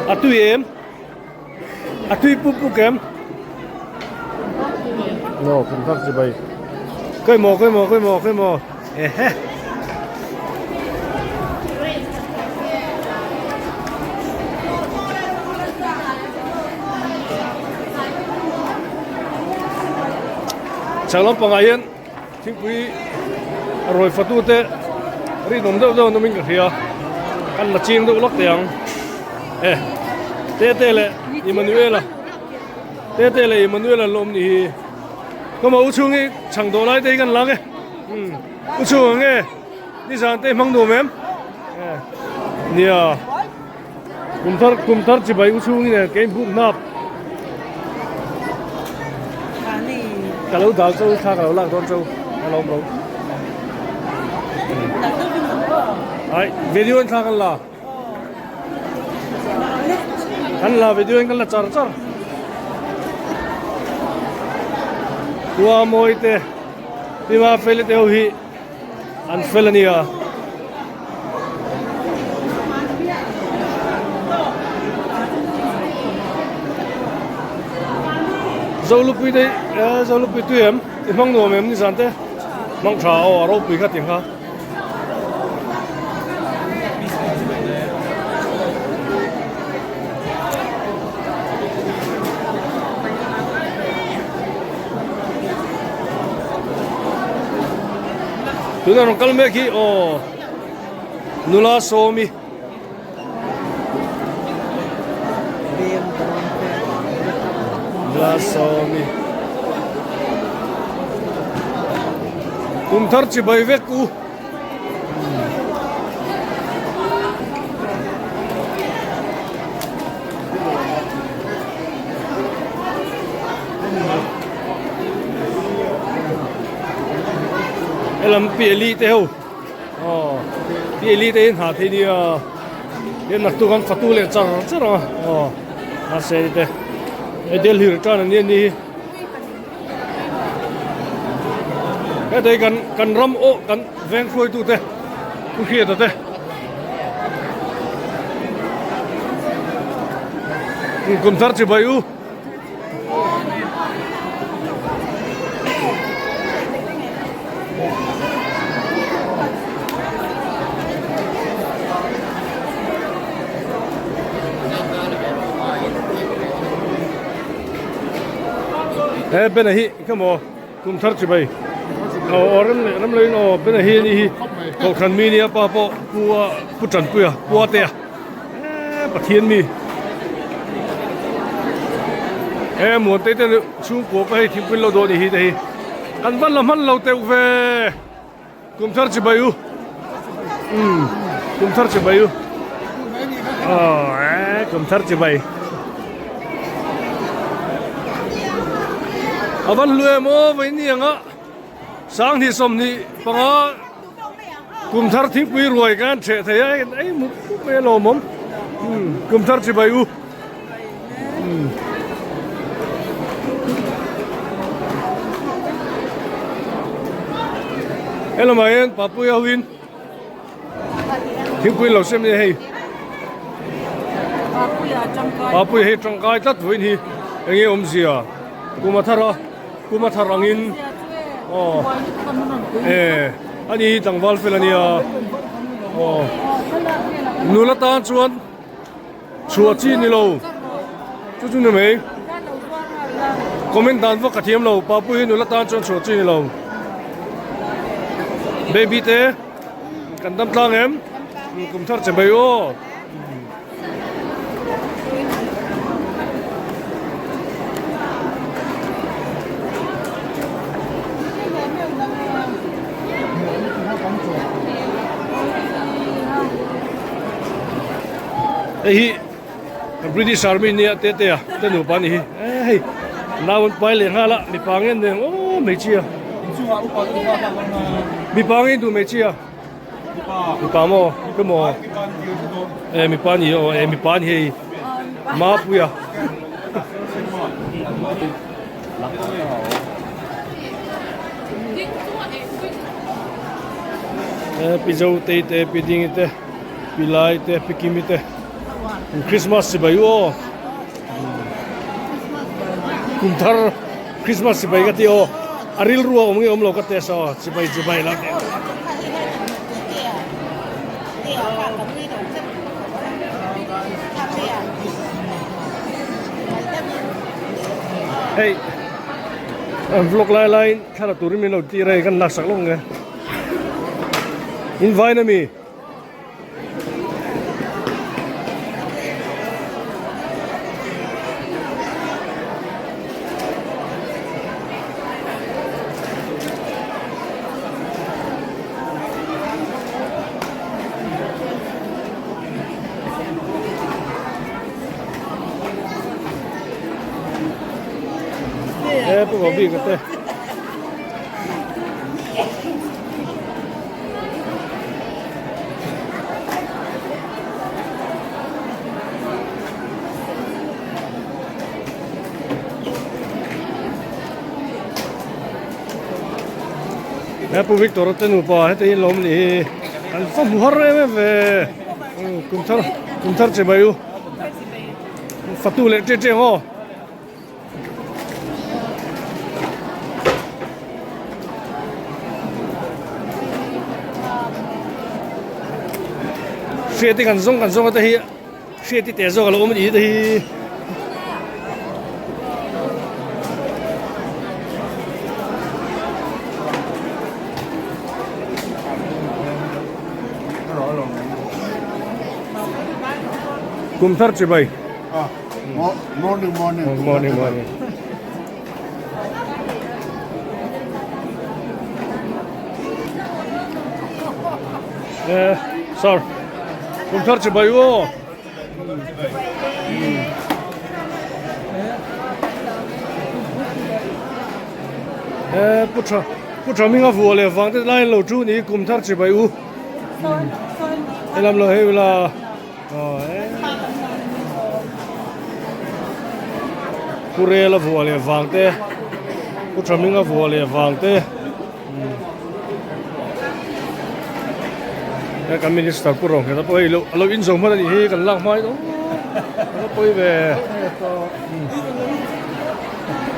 Atui em, atui pupu kem. No, không thắc gì vậy. Cái mò. Eh. Chẳng lắm bằng ai yên, chính quý rồi phát tu thế, đi nôm đâu nó mình cả kia, ăn là chiên đâu lót tiếng. Tê lệ Emmanuel lawm ni có mà uchu nghe chẳng đồ lại đây gần lắm cái uchu nghe đi sang tê mang đồ mềm nia Kumthar chỉ bay uchu nghe cái bụng nạp cả lâu đào châu thang lâu lạc đón châu lâu ai video anh thang là kan la video kan la char tua moi te tima fel te hi an felania zolupi tu em imang no mem ni sante mang tha o ro pi kha ting ha tu na rong kalme ki o nula somi nula somi Kumthar chi bai vek ku elam peli te ho peli te ha the ni yen na tu kan fatu le char a se te edel hir kan ni cái đây cần ram ô cần veng phôi tu te ku khia ta te Kumthar chi bai u bên này cái mò Kumthar chỉ bay ram lấy nó bên này đi Kohhran mi ni apa pu trần pu te Pathian mi em muốn tới tên xuống của cái thì quên lâu đồ đi đây ăn vẫn làm ăn lâu tiêu về Kumthar chỉ bay u Kumthar chỉ bay u Kumthar chỉ bay vẫn lười mô với niềng á sáng thì sớm thì bằng Kumthar thích quý rồi cái trẻ thấy ấy một cái lò mắm Kumthar chỉ bay u em là mày papu ya win thích quý lò xem như hay papu hay trong cái tất với hi anh em gì à Kumthar angin ani tangwal felania nulata chuan chua chi ni lo chu ni mai comment dan va kathiam lo papu nulata chuan chua chi ni lo baby te kan dam tlang em Kumthar che bai o hi British Army ni te te te nu pa ni hey naun pai le ngala mi pangen ne o me chia mi pangen tu me chia mi pa mo ke mo mi pa ni o mi pa ni hey ma pu ya pi zo te te pi ding te pi lai te pi kimi te Christmas si bayu o Kumthar Christmas si bay ka ti o aril ruwa om ngi om lo ka te so si bay la te hey vlog lai thara turin min lo ti rai kan nak sak long nge invite na mi po có bị cái tê po Victor tên u pa hết tên lawm ni anh phong hor em về Kumthar che bayu fatu le che ho xe thì gần giống cái đây xe thì té rồi là ôm gì đây Kumthar che bay morning sorry Kumthar che bay o putra minga hual vang te lai lo chu ni Kumthar che bay u elam lo he la pure la hual vang te putra minga hual vang te cái minister purong cái đó bây lo in zoom mà đi cái lăng mai đó nó bây về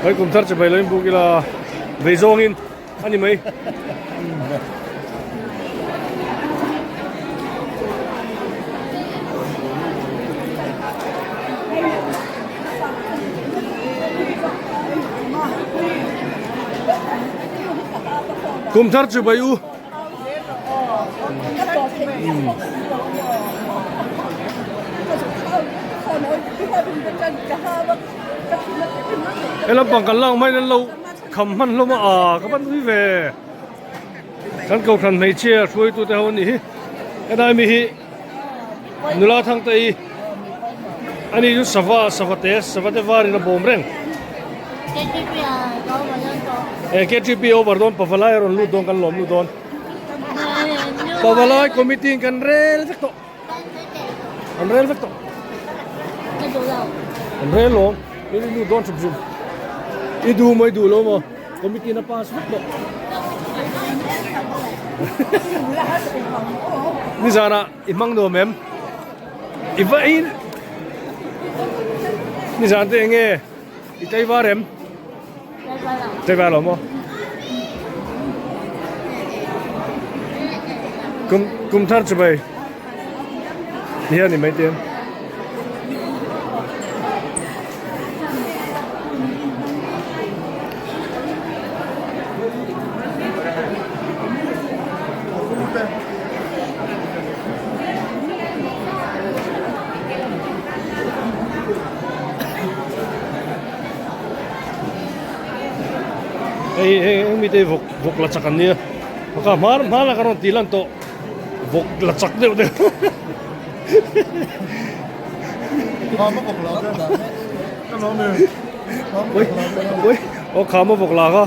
bây Kumthar che bay lên bukit là về zong in anh em mấy Kumthar che bay u em làm bằng cái lăng mai nên lâu khăm hăn lâu mà các bạn quý về kan Kohhran mấy chia xuôi tụi tao nỉ cái này mi nô la thang tây anh ấy sava te vari na bom reng KGP overdon pavalai ron ludon kan lawm ludon pavalai committee kan rel vekto kan rel lo ini ludon subsum idu mai du lo mo committee na pas vekto ni sana imang do mem ivain ni sana te nge itai varem te va lo mo Kumthar che bay here ni mai tem mi te vok la chakan ni ka mar la karon tilan to vok la chak deu Khám một cục lợn đó. Cái nó mềm. Ui, ô khám một vọc lạc à?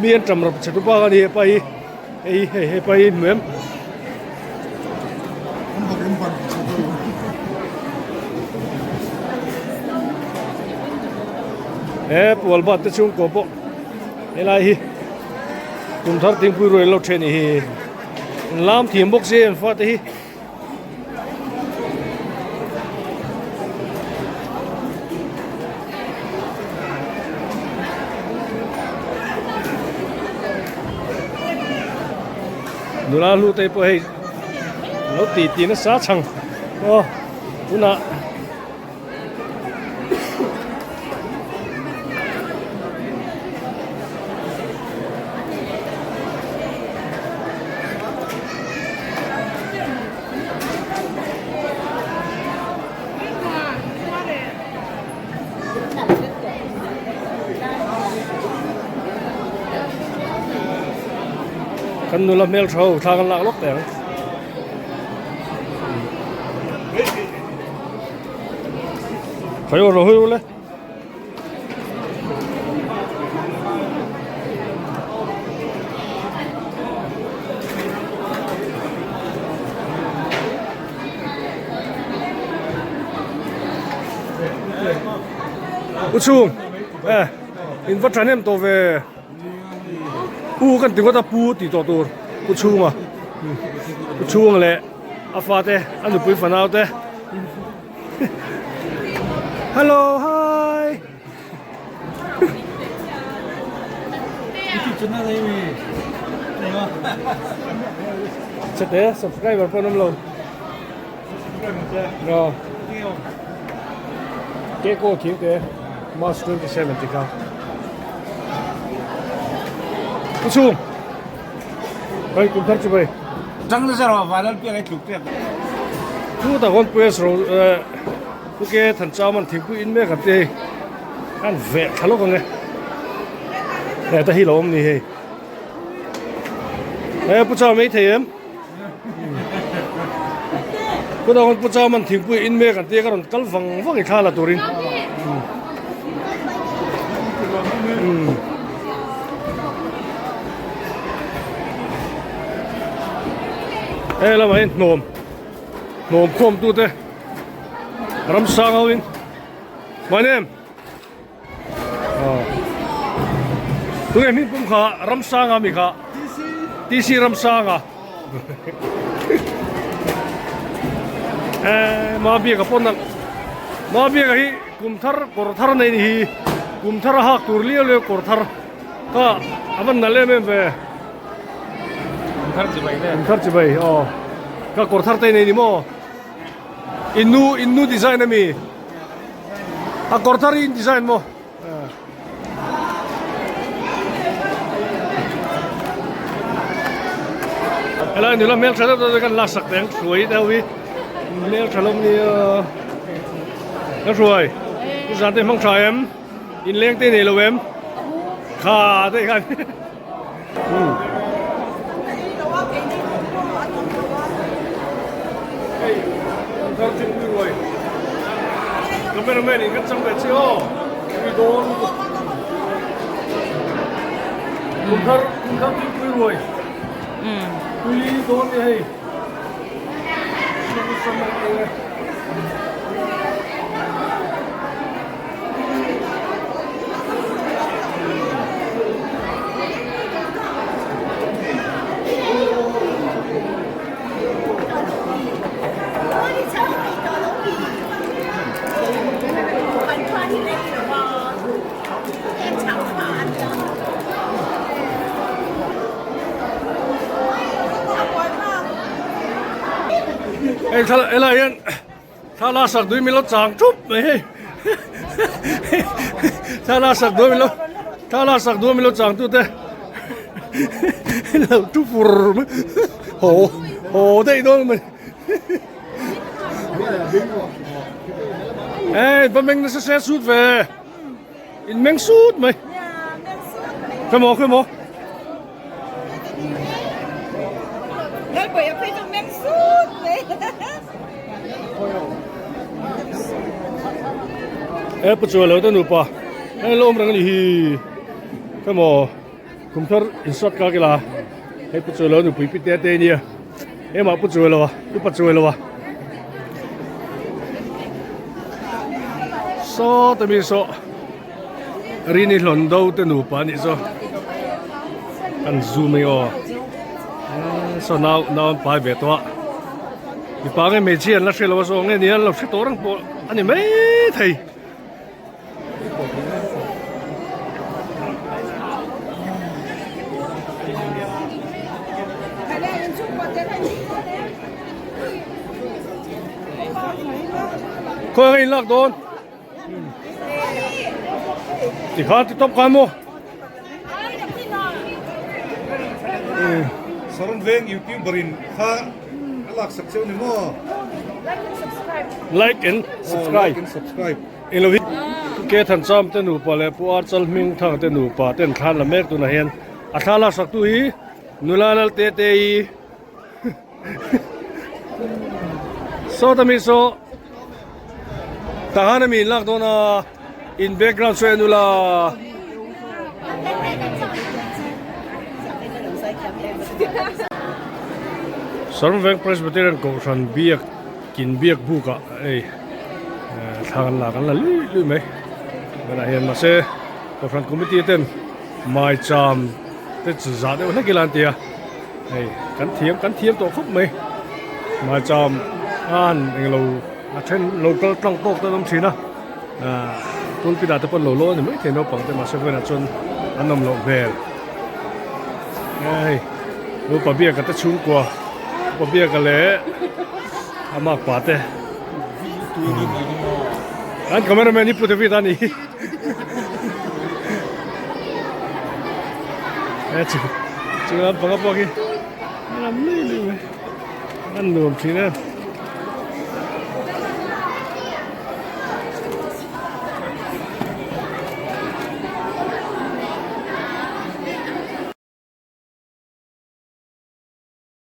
Miên trầm rập chặt ba cái đi bay, bay mềm. Không có cái phần. Pual bat te chung ko po. Elai hi. Kumthar ting pui roi lo then hi. Lam thiam bok se an fa te hi. Nula lu te po hei. Lo ti na sa chang. Oh, una. Kan nula mel thau thagan lak lok teng Khayo ro hui le Uchung in wat tranem to ve pu kan tingo ta pu ti to tur pu chunga pu chung le afa te anu pui fanau te hello hi Chete subscriber pa nam lo no ke ko ki ke mas 27 ti ka Chung Bai Kumthar chu bai Trăng nó ra rồi và nó kia cái chụp tiếp. Thu ta kon pues ro ku ke than cha man thing ku in me khat te kan ve thalo ko nge ne ta hi lawm ni he pu cha me them ku da kon pu cha man thing ku in me kan te ka ron kal vang vang kha la turin la mai nom khom tu te ram sang awin my name tu nge min pum kha ram sang ami kha tc ram sang a ma bi ka pon ma bi ka hi kumthar kor thar nei ni hi kumthar ha tur li le kor thar ka aban na le me ve Kumthar chi bai ka kor thar te nei ni mo innu design ami a kor thar in design mo ala ni la mel thalo to kan la sak teng hruai da wi mel thalom ni na hruai ku zan te mang thaem in leng te nei lawm kha te kan Kumthar ting pui roi cameraman in kan chang be chi o wi don Kumthar ting pui roi Puli don ni hai Ela yan tha la sak 2 minut chang chup me tha la sak 2 minut chang tu te lo tu fur ho dei don me ba meng na sa suit ve in meng suit me come on Rồi bởi phải cho men sút đấy. bắt chuột lâu tên nụ pa lawm reng hi cái mò Kumthar insert ka cái là bắt chuột lâu nụ bụi bít tê nia mà bắt chuột lâu bắt chuột lâu so tụi mình so rini lon đâu tên nụ pa này so anh zoom ấy so now pa về toa thì pa cái mấy chiên là sẽ lâu so nghe nia lâu sẽ tổ răng po anh ấy mấy thầy coi lạc đồn thì khá thì top cam mo Saron veng YouTuberin ha alak saksew ni mo. like and subscribe Like and subscribe. in lo ke than cham te nu pa le pu ar chal ming thang te nu pa ten khan la mek tu na hen a thala sak tu hi nulalal te te i so ta mi so tahana mi lak do na in background so nula Saron veng Presbyterian Kohhran biak kin biak buka ei thang la kan la lu mai bana hian ma se Kohhran committee ten mai cham te chu za de na kilan tia ei kan thiam to khop mai mai cham an englo a then local tlang pok ta dom thina tun pi da te pon lo lo ni mai theno pang te ma se vena chon anom lo vel ei lo pa bia ka ta chung kwa pa bia ka le amak pa te an cameraman ni pute vi tani chu chu pang pa ki ram ni lu an nom thina